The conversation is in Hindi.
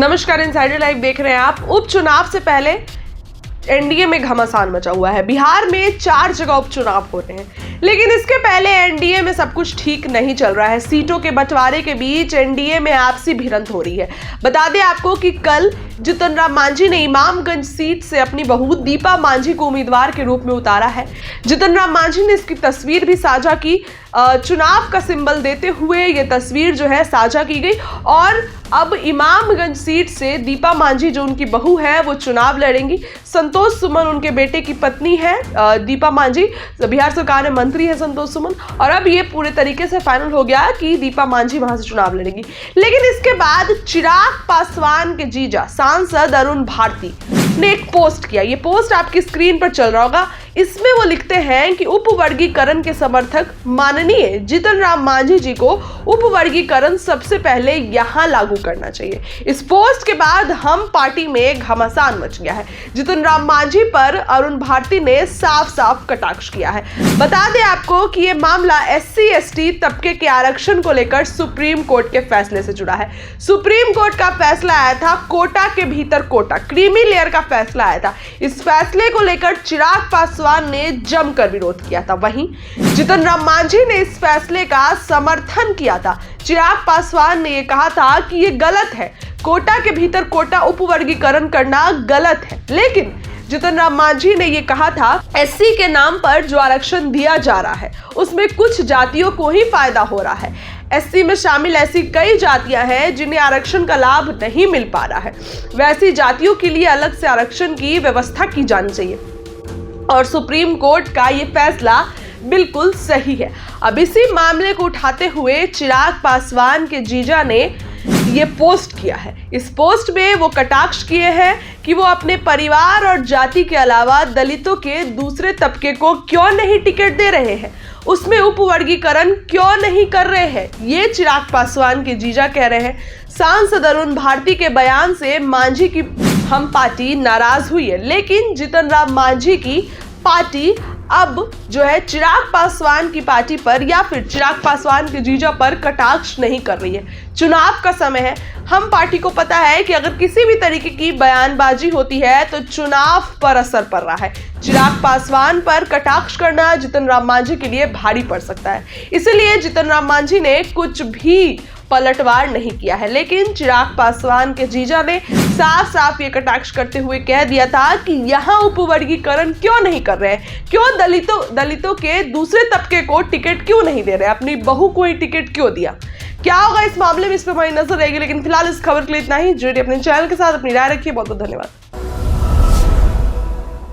नमस्कार, इनसाइडर लाइव देख रहे हैं आप। उपचुनाव से पहले एनडीए में घमासान मचा हुआ है। बिहार में 4 जगह उपचुनाव हो रहे हैं, लेकिन इसके पहले एनडीए में सब कुछ ठीक नहीं चल रहा है। सीटों के बंटवारे के बीच एनडीए में आपसी भिड़ंत हो रही है। बता दें आपको कि कल जितन राम मांझी ने इमामगंज सीट से अपनी बहू दीपा मांझी को उम्मीदवार के रूप में उतारा है। जितन राम मांझी ने इसकी तस्वीर भी साझा की। चुनाव का सिंबल देते हुए ये तस्वीर जो है साझा की गई और अब इमामगंज सीट से दीपा मांझी जो उनकी बहू है वो चुनाव लड़ेंगी। संतोष सुमन उनके बेटे की पत्नी है। दीपा मांझी बिहार सरकार में मंत्री है संतोष सुमन, और अब ये पूरे तरीके से फाइनल हो गया कि दीपा मांझी वहां से चुनाव लड़ेंगी। लेकिन इसके बाद चिराग पासवान के जीजा सांसद अरुण भारती ने एक पोस्ट किया। ये पोस्ट आपकी स्क्रीन पर चल रहा होगा। इसमें वो लिखते हैं कि उपवर्गीकरण के समर्थक माननीय जितन राम मांझी जी को उपवर्गीकरण सबसे पहले यहां लागू करना चाहिए। इस पोस्ट के बाद हम पार्टी में घमासान मच गया है। जितन राम मांझी पर अरुण भारती ने साफ साफ कटाक्ष किया है। बता दें आपको कि यह मामला SC/ST तबके के आरक्षण को लेकर सुप्रीम कोर्ट के फैसले से जुड़ा है। सुप्रीम कोर्ट का फैसला आया था, कोटा के भीतर कोटा, क्रीमी लेयर का फैसला आया था। इस फैसले को लेकर चिराग पासवान ने जमकर विरोध किया था। वहीं जितन राम मांझी ने इस फैसले का समर्थन किया था। चिराग पासवान ने यह कहा था कि यह गलत है, कोटा के भीतर कोटा उपवर्गीकरण करना गलत है। लेकिन जितन राम मांझी ने यह कहा था SC के नाम पर जो आरक्षण दिया जा रहा है उसमें कुछ जातियों को ही फायदा हो रहा है। SC में शामिल ऐसी कई जातियां हैं जिन्हें आरक्षण का लाभ नहीं मिल पा रहा है। वैसी जातियों के लिए अलग से आरक्षण की व्यवस्था की जानी चाहिए और सुप्रीम कोर्ट का ये फैसला बिल्कुल सही है। अब इसी मामले को उठाते हुए चिराग पासवान के जीजा ने ये पोस्ट किया है। इस पोस्ट में वो कटाक्ष किए हैं कि वो अपने परिवार और जाति के अलावा दलितों के दूसरे तबके को क्यों नहीं टिकट दे रहे हैं, उसमें उपवर्गीकरण क्यों नहीं कर रहे हैं। ये चिराग पासवान के जीजा कह रहे हैं। सांसद अरुण भारती के बयान से मांझी की हम पार्टी नाराज हुई है, लेकिन जितन राम मांझी की पार्टी अब जो है चिराग पासवान की पार्टी पर या फिर चिराग पासवान के जीजा पर कटाक्ष नहीं कर रही है। चुनाव का समय है। हम पार्टी को पता है कि अगर किसी भी तरीके की बयानबाजी होती है तो चुनाव पर असर पड़ रहा है। चिराग पासवान पर कटाक्ष करना जितन राम मांझी के लिए भारी पड़ सकता है। इसलिए जितन राम मांझी ने कुछ भी पलटवार नहीं किया है। लेकिन चिराग पासवान के जीजा ने साफ साफ ये कटाक्ष करते हुए कह दिया था कि यहाँ उपवर्गीकरण क्यों नहीं कर रहे हैं, क्यों दलितों के दूसरे तबके को टिकट क्यों नहीं दे रहे, अपनी बहू को ही टिकट क्यों दिया। क्या होगा इस मामले में, इस पर हमारी नजर रहेगी। लेकिन फिलहाल इस खबर के लिए इतना ही। जुड़िए अपने चैनल के साथ, अपनी राय रखिए। बहुत बहुत धन्यवाद।